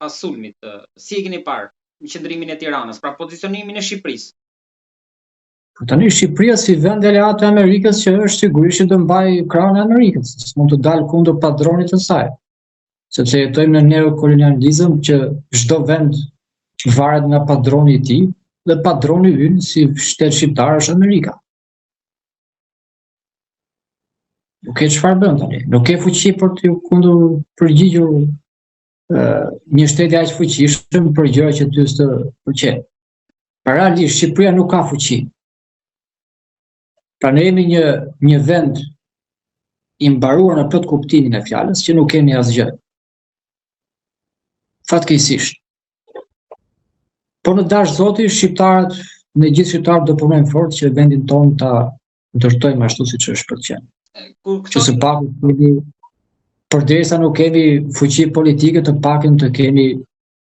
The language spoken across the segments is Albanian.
pas sulmit, si e keni parë qëndrimin e Tiranës, pra pozicionimin e Shqipërisë? Tani Shqipëria si vend aleat të Amerikës që është sigurisht që do mbaj krahun e Amerikës, s'mund të dalë kundër padronit të saj. Sepse jetojmë në neokolonializëm që çdo vend varet nga padroni i tij dhe padroni ynë si shtet shqiptar është Amerika. Nuk e çfarë bën tani, nuk e fuqi për të kundër përgjigjur një shteti aq fuqishëm për gjëra që ty s'të pëlqejnë. Realisht Shqipëria nuk ka fuqi. Pra ne jemi një vend i mbaruar në plot kuptimin e fjalës që nuk kemi asgjë. Fatkeqësisht. Po në dash Zoti, shqiptarët, në gjithë shqiptarët do punojnë fort që vendin tonë ta ndërtojmë ashtu siç është për të qenë. Që së paku përderisa nuk kemi fuqi politike, të pakën të kemi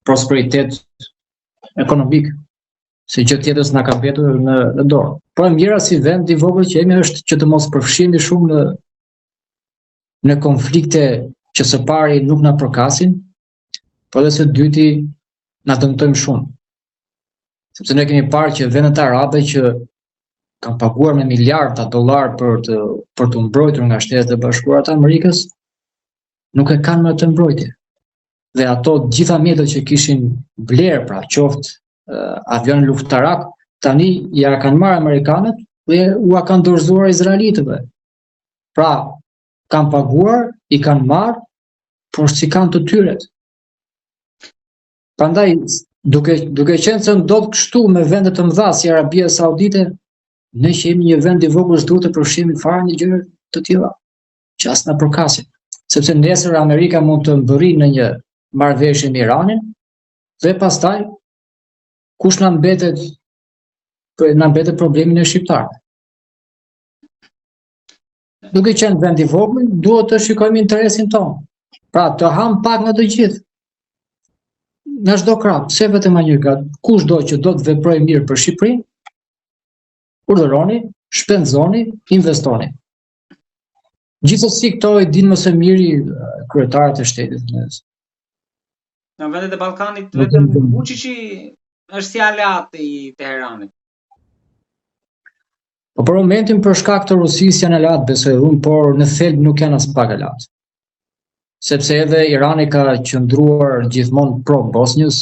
prosperitet ekonomik, se gjë tjetër s'na ka mbetur në dorë. Por e mira si vend i vogël që jemi është që të mos përfshihemi shumë në konflikte që së pari nuk na përkasin, por edhe së dyti na dëmtojmë shumë. Sepse ne kemi parë që vendet arabe që kanë paguar me miliarda dollar për të mbrojtur nga Shtetet e Bashkuara të Amerikës, nuk e kanë më të mbrojtje. Dhe ato gjitha mjetet që kishin blerë, pra qoftë avion luftarak, tani ja kanë marrë amerikanët dhe ua kanë dorëzuar izraelitëve. Pra, kanë paguar, i kanë marrë, por si kanë të tyret. Prandaj, duke qenë se ndodh kështu me vende të mëdha si Arabia Saudite, ne që jemi një vend i vogël duhet të përfshihemi fare në gjëra të tilla, që as na përkasin. Sepse nesër Amerika mund të mbërrijë në një marrëveshje me Iranin dhe pastaj kush na mbetet problemin e shqiptarëve. Duke qenë vend i vogël, duhet të shikojmë interesin tonë. Pra, të ham pak nga të gjithë. Nga çdo krah, pse vetëm Amerika? Kushdo që do të veprojë mirë për Shqipërinë, urdhëroni, shpenzoni, investoni. Gjithsesi këto e dinë më së miri kryetarët e shtetit. Në vendet e Ballkanit vetëm Vučići është si aleat i Teheranit. Po për momentin për shkak të Rusisë janë aleat, besoj unë, por në thelb nuk janë as pak aleat. Sepse edhe Irani ka qëndruar gjithmonë pro Bosnjës,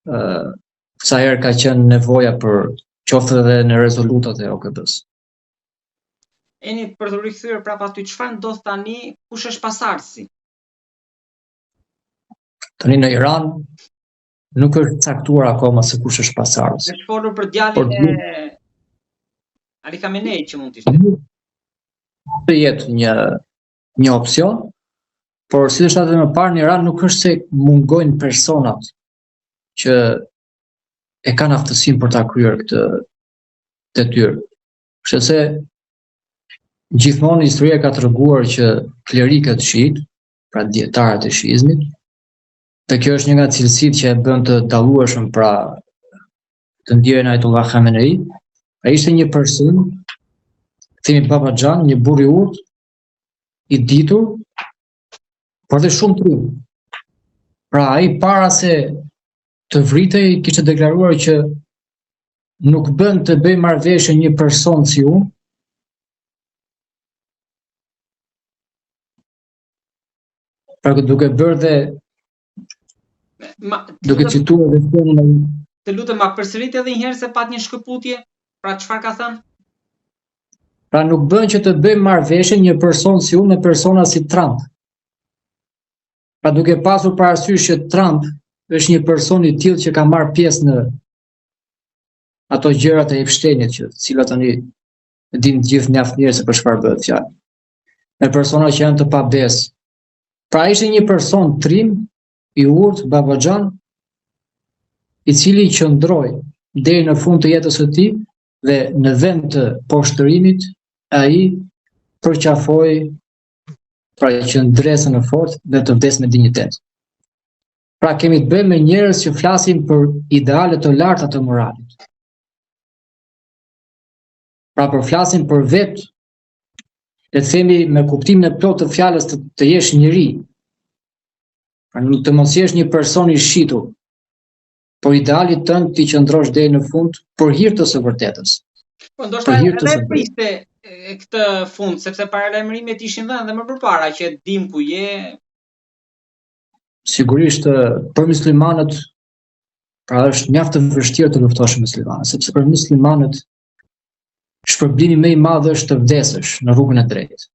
sa herë ka qenë nevoja për qoftë edhe në rezolutat e OKB-s. Eni, për të rikthyer prapë aty, çfarë ndodh tani, kush është pasardhësi? Tani në Iran nuk është caktuar akoma se kush është pasardhës. Është folur për djalin e Ali Khamenei që mund të ishte. Të jetë një opsion, por si është edhe më parë në Iran nuk është se mungojnë personat që e kanë aftësinë për ta kryer këtë detyrë. Kështu se gjithmonë historia ka treguar që klerikët shiit, pra dietarët e shiizmit, dhe kjo është një nga cilësitë që e bën të dallueshëm pra të ndjerën Ayatollah Khamenei, ai ishte një person, themi Babaxhan, një burr i urtë, i ditur, por dhe shumë trim. Pra ai para se të vritej kishte deklaruar që nuk bën të bëj marrëveshje një person si unë, pra duke bërë dhe duke cituar dhe të lutem, ma përsërit edhe një herë se pat një shkëputje, pra çfarë ka thënë? Pra nuk bën që të bëjmë marrëveshje një person si unë me persona si Trump. Pra duke pasur parasysh që Trump është një person i tillë që ka marrë pjesë në ato gjërat e Epsteinit, që cilat tani dinë gjithë mjaft mirë se për çfarë bëhet fjalë. Me persona që janë të pabesë. Pra ishte një person trim, i urtë, Babaxhan, i cili qëndroi deri në fund të jetës së tij dhe në vend të poshtërimit ai përqafoi pra që ndresën në fort dhe të vdes me dinjitet. Pra kemi të bëjmë me njerëz që flasin për ideale të larta të moralit. Pra për flasin për vetë, le të themi me kuptimin e plotë të fjalës të jesh njeri. Nuk të mos jesh një person i shitur, por idealit tënd ti qëndrosh deri në fund për hir të së vërtetës. Po ndoshta edhe priste këtë fund, sepse paralajmërimet ishin dhënë edhe më përpara që dim ku je. Sigurisht për muslimanët, pra është mjaft të vështirë të luftosh muslimanët, sepse për muslimanët shpërblimi më i madh është të vdesësh në rrugën e drejtë.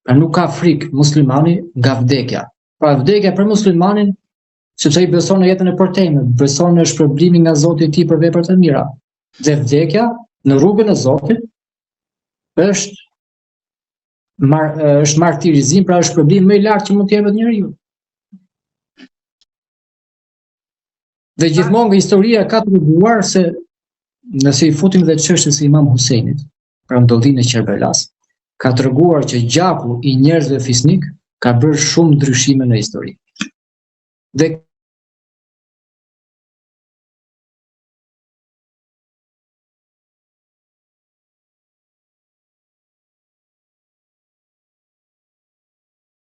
Pra nuk ka frikë muslimani nga vdekja. Pra vdekja për muslimanin, sepse i beson në jetën e përtejme, beson në shpërblimin nga Zoti i tij për veprat e mira. Dhe vdekja në rrugën e Zotit është martirizim, pra është shpërblim më i lartë që mund të jepet njeriu. Dhe gjithmonë nga historia ka treguar se nëse i futim dhe çështjes së Imam Husajnit, pra ndodhinë e Kerbelas, ka treguar që gjaku i njerëzve fisnik ka bërë shumë ndryshime në histori. Dhe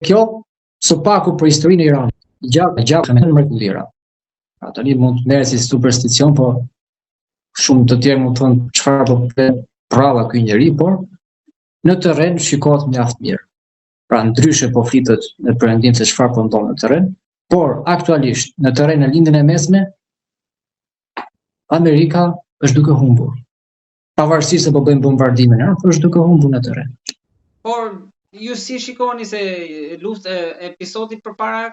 kjo së paku për historinë e Iranit, gjaku me mrekullia. Pra tani mund të merret si supersticion, po shumë të tjerë mund të thonë çfarë po prava ky njeri, por në terren shikohet mjaft mirë. Pra ndryshe po flitet në perëndim se çfarë po ndodh në terren, por aktualisht në terren e lindjen e mesme Amerika është duke humbur. Pavarësisht se po bëjmë bombardime në Iran, por është duke humbur në terren. Por ju si shikoni se episodi përpara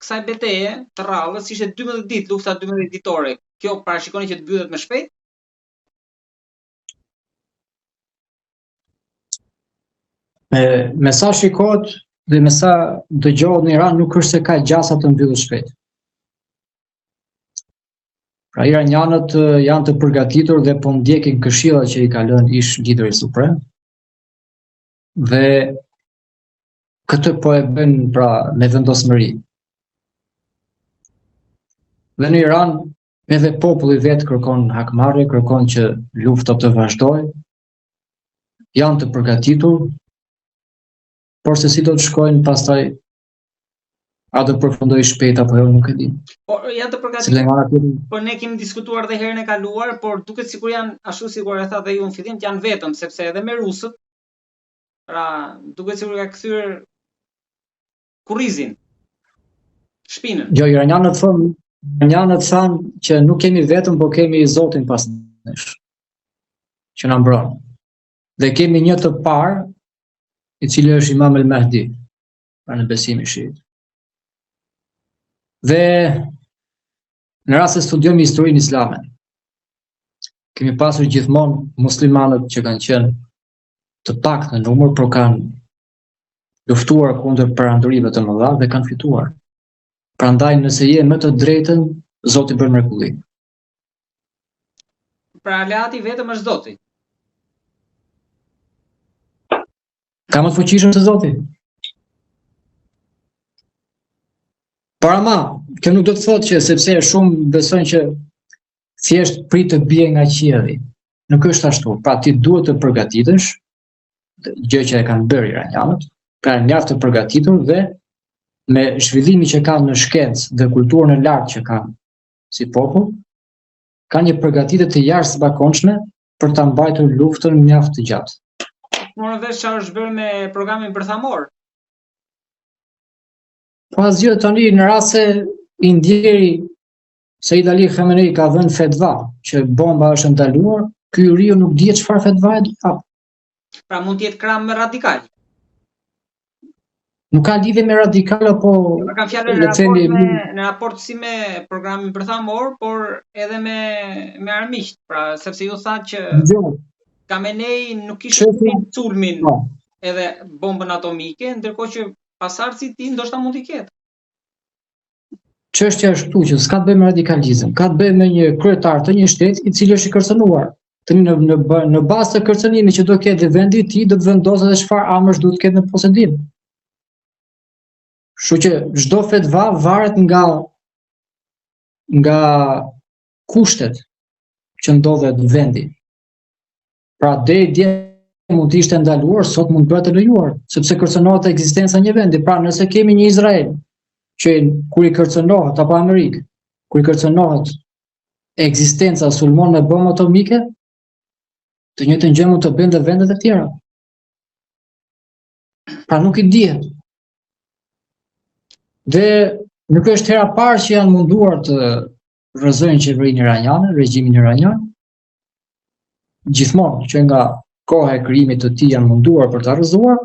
kësaj betejë të rrallës ishte 12 ditë, lufta 12 ditore. Kjo parashikoni që të mbyllet më shpejt? Me sa shikohet dhe me sa dëgjohet në Iran, nuk është se ka gjasa të mbyllet shpejt. Pra iranianët janë të përgatitur dhe po ndjekin këshillat që i ka lënë ish lideri suprem. Dhe këtë po e bën pra me vendosmëri. Dhe në Iran edhe populli vetë kërkon hakmarrje, kërkon që lufta të vazhdojë. Janë të përgatitur, por se si do të shkojnë pastaj a do përfundoj shpejt apo jo nuk e di. Por janë të përgatitur. Po ne kemi diskutuar dhe herën e kaluar, por duket sikur janë ashtu sikur e tha dhe ju në fillim, janë vetëm, sepse edhe me rusët, pra duket sikur ka kthyer kurrizin, shpinën. Jo, iranianët thanë që nuk kemi vetëm, po kemi Zotin pas nesh, që na mbron. Dhe kemi një të parë, i cili është Imam el Mahdi, pra në besimin shiit. Dhe në rast se studiojmë historinë islame, kemi pasur gjithmonë muslimanët që kanë qenë të pak në numër, por kanë luftuar kundër perandorive të mëdha dhe kanë fituar. Prandaj nëse je më të drejtën, Zoti bën mrekulli. Pra aleati vetëm është Zoti. Ka më të fuqishëm se Zoti. Por ama, kjo nuk do të thotë që sepse shumë besojnë që thjesht prit të bie nga qielli. Nuk është ashtu. Pra ti duhet të përgatitesh, gjë që e kanë bërë iranianët, pra mjaft të përgatitur dhe me zhvillimin që kanë në shkencë dhe kulturën e lartë që kanë si popull, kanë një përgatitje të jashtëzakonshme për ta mbajtur luftën mjaft të gjatë. Morën vesh çfarë është bërë me programin bërthamor. Po asgjë tani në rast se i ndjeri Said Ali Khamenei ka dhënë fetva që bomba është ndaluar, ky riu nuk dihet çfarë fetva e hap. Pra mund të jetë krah më radikal. Nuk ka lidhje me radikal apo ka fjalë në raport si me programin bërthamor, por edhe me armiqt, pra sepse ju thatë që Khamenei nuk kishte sulmin edhe bombën atomike, ndërkohë që pasardhësit e tij ndoshta mund t'i ketë. Çështja është këtu që s'ka të bëjë me radikalizëm, ka të bëjë me një kryetar të një shteti i cili është i kërcënuar. Tani në bazë të kërcënimit që do ketë vendi i tij, do të vendosë edhe çfarë armësh duhet të ketë në posedim. Kështu që çdo fetva varet nga kushtet që ndodhet në vendi. Pra deri dje mund të ishte ndaluar, sot mund bëhet e lejuar, sepse kërcënohet ekzistenca e një vendi. Pra, nëse kemi një Izrael që kur i kërcënohet apo Amerikë, kur i kërcënohet ekzistenca sulmon me bombë atomike, të njëjtën gjë mund të bëjnë dhe vendet e tjera. Pra nuk i dihet. Dhe nuk është hera parë që janë munduar të rrëzojnë qeverinë iraniane, regjimin iranian. Gjithmonë që nga koha e krijimit të tij janë munduar për ta rrëzuar,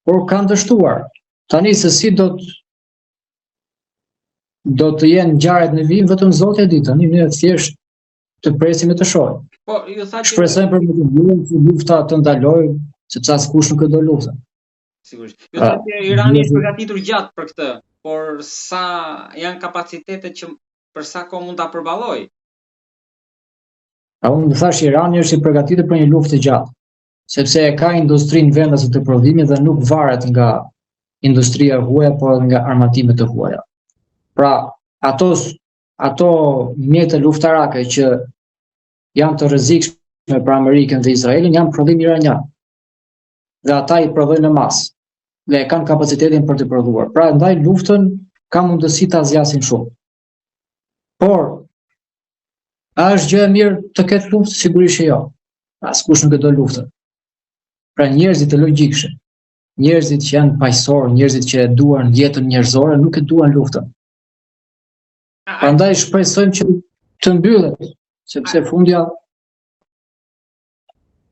por kanë dështuar. Tani se si do të jenë ngjarjet në vijim, vetëm Zoti e di. Tani ne thjesht të presim e të shohim. Po, ju tha që shpresojmë për që lufta të ndalojë, sepse askush nuk e do luftën. Sigurisht. Ju tha që Irani është përgatitur gjatë për këtë, por sa janë kapacitetet që për sa kohë mund ta përballojë? Unë thash Irani është i përgatitur për një luftë të gjatë, sepse ka industrinë vendas të prodhimit dhe nuk varet nga industria e huaja, por nga armatimet e huaja. Pra, ato mjete luftarake që janë të rrezikshme për Amerikën dhe Izraelin janë prodhim iranian. Dhe ata i prodhojnë në masë dhe kanë kapacitetin për të prodhuar. Pra, ndaj luftën ka mundësi ta zgjasin shumë. Por a është gjë e mirë të ketë luftë? Sigurisht jo. Askush nuk e do luftën. Pra njerëzit e logjikshëm, njerëzit që janë paqësorë, njerëzit që e duan jetën njerëzore, nuk e duan luftën. Prandaj shpresojmë që të mbyllet, sepse fundja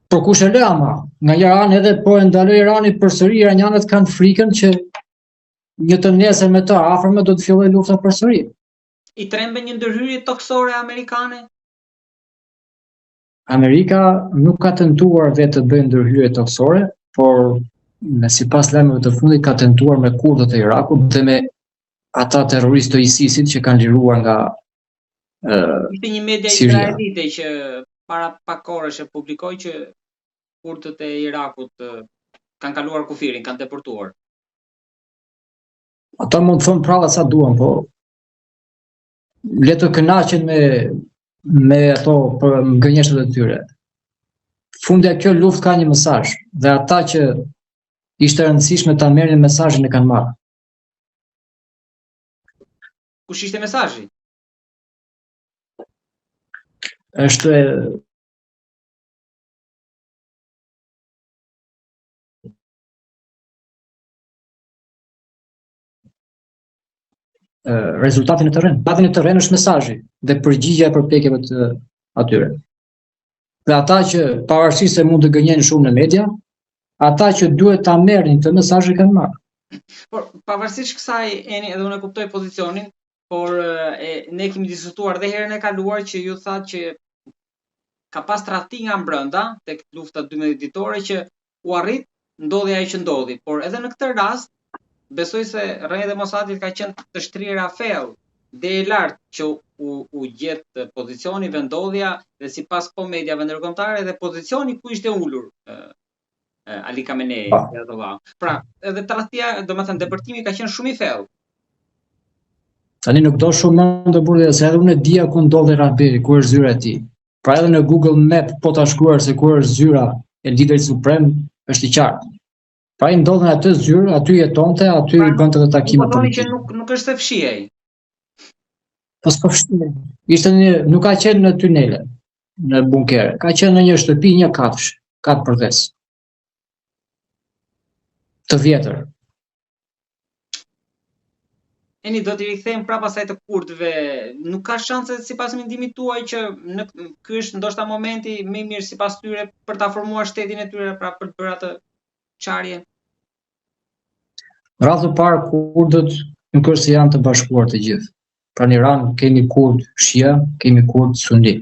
por kush e lë ama, nga një anë edhe po e ndaloi Irani përsëri, iranianët kanë frikën që një të nesër me të afërme do të fillojë lufta përsëri. I trembe një ndërhyrje toksore amerikane? Amerika nuk ka tentuar vetë të bëjë ndërhyrje toksore, por sipas lajmeve të fundit ka tentuar me kurdët e Irakut dhe me ata terroristë të ISIS-it që kanë liruar nga ishte një media izraelite që para pak orësh e publikoi që kurdët e Irakut kanë kaluar kufirin, kanë deportuar. Ata mund të thonë prallat sa duan, po le të kënaqen me ato për gënjeshtrët e tyre. Fundja kjo luftë ka një mesazh dhe ata që ishte rëndësishme ta merrin mesazhin e kanë marrë. Kush ishte mesazhi? Është rezultatin e terren. Rezultati në terren është mesazhi dhe përgjigjja e përpjekjeve të atyre. Dhe ata që pavarësisht se mund të gënjejnë shumë në media, ata që duhet ta merrin këtë mesazh e kanë marrë. Por pavarësisht kësaj, Eni, edhe unë kuptoj pozicionin, por ne kemi diskutuar dhe herën e kaluar që ju thatë që ka pas tradhti nga brenda tek lufta 12 ditore që u arrit ndodhi ajo që ndodhi, por edhe në këtë rast besoj se rreth e Mossadit ka qenë të shtrirë afell dhe e lartë që u gjet pozicioni, vendodhja dhe sipas po mediave ndërkombëtare dhe pozicioni ku ishte ulur Ali Khamenei. Pra, edhe tradhtia, domethënë depërtimi ka qenë shumë i thellë. Tani nuk do shumë më të burrë, se edhe unë e dia ku ndodhi Rabiri, ku është zyra e tij. Pra edhe në Google Map po ta shkruar se ku është zyra e liderit suprem, është i qartë. Pra i ndodhen atë zyrë, aty jetonte, aty i bënte edhe takime politike. Nuk është se fshihej. Po s'po fshihej. Ishte nuk ka qenë në tunele, në bunkere. Ka qenë në një shtëpi, një kafshë, katë përdes. Të vjetër. Eni, do t'i rikthejmë prapa asaj të kurdëve. Nuk ka shanse sipas mendimit tuaj që ky është ndoshta momenti më i mirë sipas tyre për ta formuar shtetin e tyre, pra për të bërë atë çarje? Radhë parë kurdët nuk është se janë të bashkuar të gjithë. Pra në Iran kemi kurd shia, kemi kurd sunni.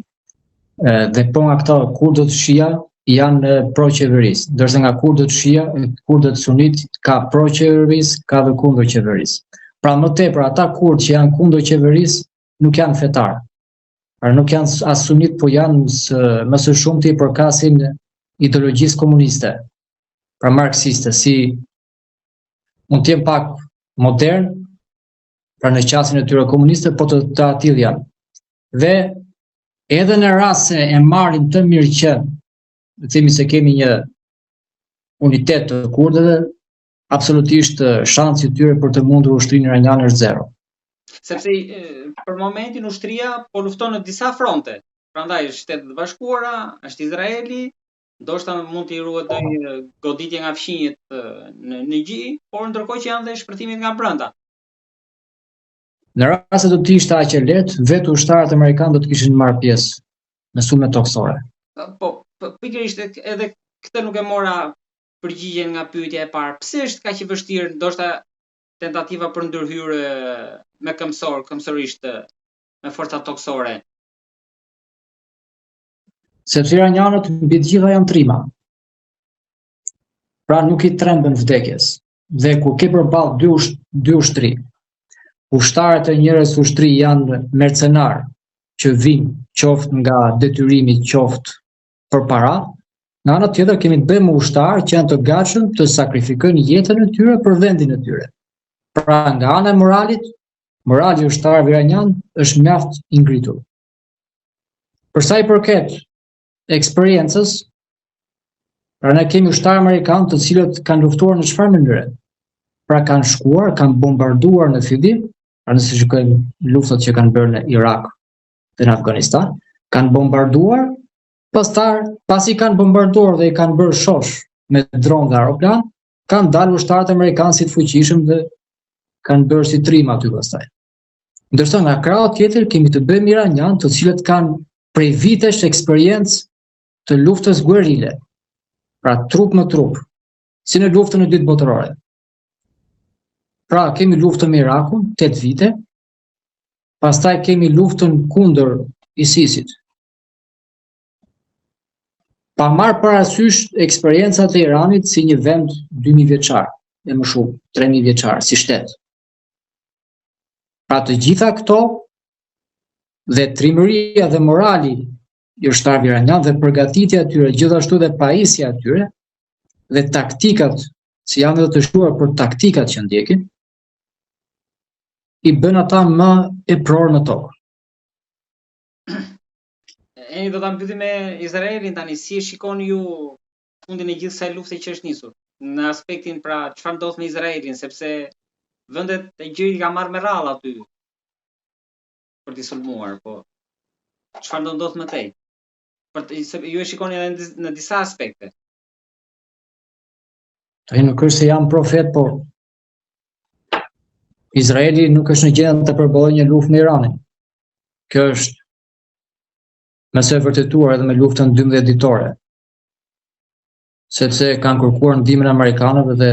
Dhe po nga këta kurdët shia janë pro-qeverisë, ndërsa nga kurdët shia, kurdët sunnit ka pro-qeverisë, ka dhe kundër qeverisë. Pra më tepër ata kurd që janë kundër qeverisë nuk janë fetarë. Pra nuk janë as sunnit, po janë më së shumti i përkasin ideologjisë komuniste. Pra marksiste, si mund të jenë pak modern, pra në qasjen e tyre komuniste, po të atill janë. Dhe edhe në rast se e marrin të mirëqen, themi se kemi një unitet të kurdëve, absolutisht shansi i tyre për të mundur ushtrinë iraniane është zero. Sepse për momentin ushtria po lufton në disa fronte. Prandaj është Shtetet e Bashkuara, është Izraeli, ndoshta mund të ruhet ndonjë goditje nga fqinjet në Gji, por ndërkohë që janë dhe shpërthimit nga brenda. Në rast se do të ishte aq e lehtë, vetë ushtarët amerikanë do të kishin marrë pjesë në sulmet toksore. Po, pikërisht edhe këtë nuk e mora përgjigjen nga pyetja e parë. Pse është kaq e vështirë, ndoshta tentativa për ndërhyrje me këmbësorisht me forca toksore? Sepse iranianët mbi të gjitha janë trima. Pra nuk I trembën vdekjes. Dhe kur ke përballë dy ushtri, ushtarët e njërës ushtri janë mercenar që vinë qoftë nga detyrimi, qoftë për para, nga ana tjetër kemi të bëjmë ushtarë që janë të gatshëm të sakrifikojnë jetën e tyre për vendin e tyre. Pra nga ana e moralit, morali I ushtarëve iranian është mjaft I ngritur. Për sa I përket eksperiencës, pra ne kemi ushtarë amerikanë të cilët kanë luftuar në çfarë mënyre? Pra kanë shkuar, kanë bombarduar në fillim, pra nëse shikojmë luftat që kanë bërë në Irak dhe në Afganistan, kanë bombarduar, pasi kanë bombarduar dhe I kanë bërë shosh me dronë dhe aeroplan, kanë dalë ushtarët amerikanë si të fuqishëm dhe kanë bërë si trim aty pastaj. Ndërsa nga krahu tjetër kemi të bëjmë iranian të cilët kanë prej vitesh eksperiencë të luftës guerile, pra trup me trup, si në luftën e dytë botërore. Pra kemi luftën me Irakun, 8 vite, pastaj kemi luftën kundër ISIS-it. Pa marrë parasysh eksperiencat e Iranit si një vend 2000 vjeçar, e më shumë, 3000 vjeçar, si shtet. Pra të gjitha këto dhe trimëria dhe morali I ushtarëve iranian dhe përgatitja e tyre, gjithashtu dhe pajisja e tyre dhe taktikat, si janë edhe të shkruar për taktikat që ndjekin, I bën ata më e prorë në tokë. Do ta mbyllim me Izraelin tani, si e shikoni ju fundin e gjithë kësaj lufte që është nisur? Në aspektin pra çfarë ndodh me Izraelin, sepse vendet e gjirit ka marrë me radhë aty për t'i sulmuar, po çfarë do ndodh më tej? Ju e shikoni edhe në disa aspekte. Nuk është se jam profet, po Izraeli nuk është në gjendje të përballojë një luftë me Iranin. Kjo është me së vërtetuar edhe me luftën 12 ditore. Sepse kanë kërkuar ndihmën e amerikanëve dhe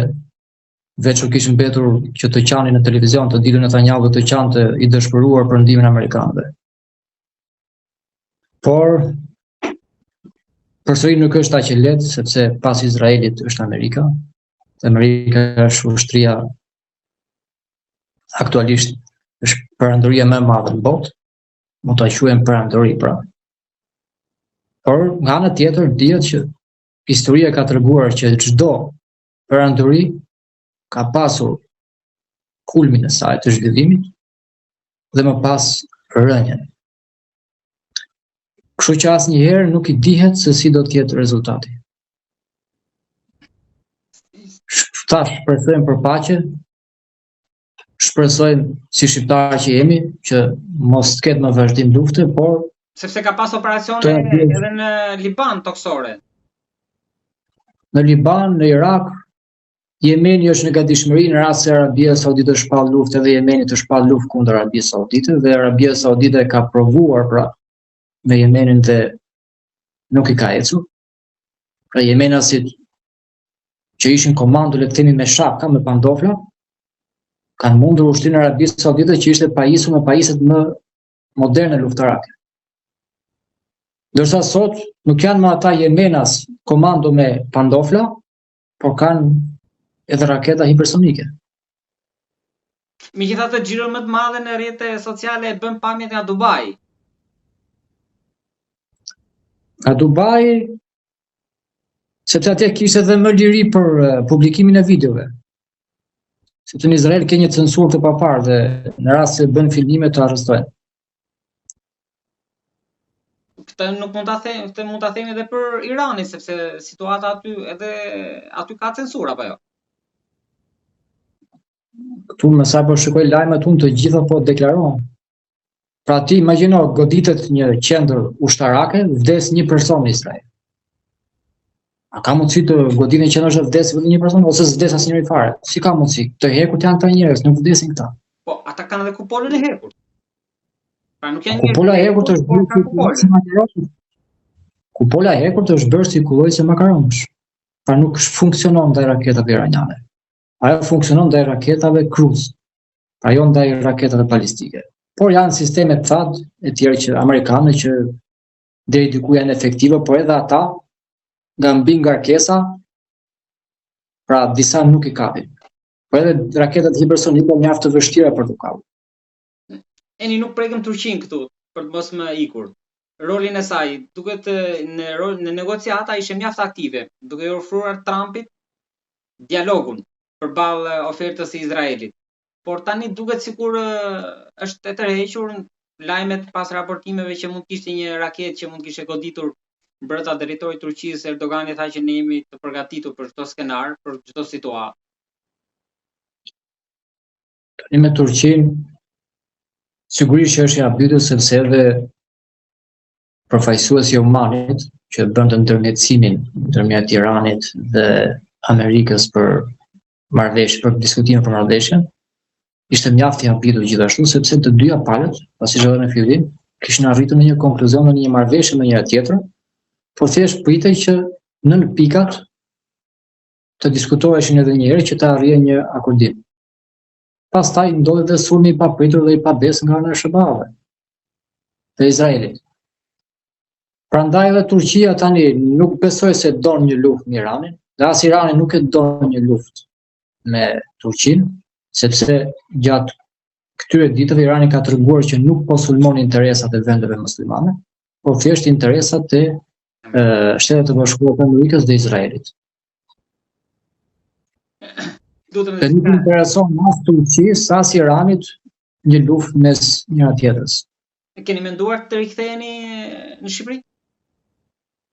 veç u kishin mbetur që të qanin në televizion, të dilën Netanyahu dhe të qante I dëshpëruar për ndihmën e amerikanëve. Por përsëri nuk është aq e lehtë, sepse pas Izraelit është Amerika. Amerika është ushtria aktualisht është perandoria më e madhe në botë, mund ta quajmë perandori pra. Por nga ana tjetër dihet që historia ka treguar që çdo perandori ka pasur kulmin e saj të zhvillimit dhe më pas rënjen. Kështu që asnjëherë nuk I dihet se si do të jetë rezultati. Shpresojmë për paqe, shpresojmë si shqiptarë që jemi që mos të ketë më vazhdim lufte, por sepse ka pas operacione edhe në Liban toksore. Në Liban, në Irak, Jemeni është në gatishmëri në rast se Arabia Saudite shpall luftë edhe Jemeni të shpall luftë kundër Arabisë Saudite dhe Arabia Saudite ka provuar pra me Jemenin dhe nuk I ka ecur. Pra Jemenasit që ishin komando le të themi me shapka, me pantofla, kanë mundur ushtrinë e Arabisë Saudite që ishte pajisur me pajisjet më moderne luftarake. Ndërsa sot nuk janë më ata Jemenas komando me pantofla, por kanë edhe raketa hipersonike. Megjithatë xhiron më të madhe në rrjetet sociale bën pamjet nga Dubai. Nga Dubai, sepse atje kishte edhe më liri për publikimin e videove. Sepse në Izrael ka një censurë të paparë dhe në rast se bën filmime të arrestojnë. nuk mund ta themi edhe për Iranin, sepse situata aty edhe aty ka censur apo jo. Këtu më sa po shikoj lajmet unë të gjitha po deklarohen. Pra ti imagjino goditet një qendër ushtarake, vdes një person në Izrael. A ka mundësi të goditën që është vdes vetëm një person ose s'vdes asnjëri fare? Si ka mundësi? Të hekurt janë këta njerëz, nuk vdesin këta. Po, ata kanë edhe kupolën e hekurt. Pra nuk janë njerëz. Kupola e hekurt është bërë si makaronë. Kupola e hekurt është bërë si kullojse makaronësh. Pra nuk funksionon ndaj raketave iraniane. Ajo funksionon ndaj raketave Cruise. Pra jo ndaj raketave balistike. Por janë sisteme të thatë e tjera që amerikanë që deri diku janë efektive, por edhe ata nga mbi ngarkesa, pra disa nuk i kapin. Po edhe raketat hipersonike mjaft të vështira për të kapur. Eni nuk prekëm Turqinë këtu për të mos më ikur. Rolin e saj, duket në negociata ishte mjaft aktive, duke i ofruar Trumpit dialogun përballë ofertës së Izraelit. Por tani duket sikur është e tërhequr lajmet pas raportimeve që mund të kishte një raketë që mund të kishte goditur brenda territorit të Turqisë. Erdogani tha që ne jemi të përgatitur për çdo skenar, për çdo situatë. Tani me Turqinë sigurisht që është i abytur sepse edhe përfaqësuesi i Omanit që bën ndërmjetësimin ndërmjet Iranit dhe Amerikës për marrëveshje, për diskutime për marrëveshjen, ishte mjaft i abytur gjithashtu sepse të dyja palët, pasi që edhe në fillim, kishin arritur në një konkluzion në një marrëveshje me njëra tjetrën, por thjesht pritej që nën pikat të diskutoheshin edhe një herë që të arrijë një akordim. Pastaj ndodhi dhe sulmi i papritur dhe i pabesë nga ana e SBA-ve dhe Izraelit. Prandaj edhe Turqia tani nuk besoj se don një luftë me Iranin, dhe as Irani nuk e don një luftë me Turqinë, sepse gjatë këtyre ditëve Irani ka treguar që nuk po sulmon interesat e vendeve muslimane, por thjesht interesat e Shtetet e Bashkuara të Amerikës dhe Izraelit. Dhe nuk intereson as Turqisë as Iranit një luftë mes njëra tjetrës. Keni menduar të riktheheni në Shqipëri?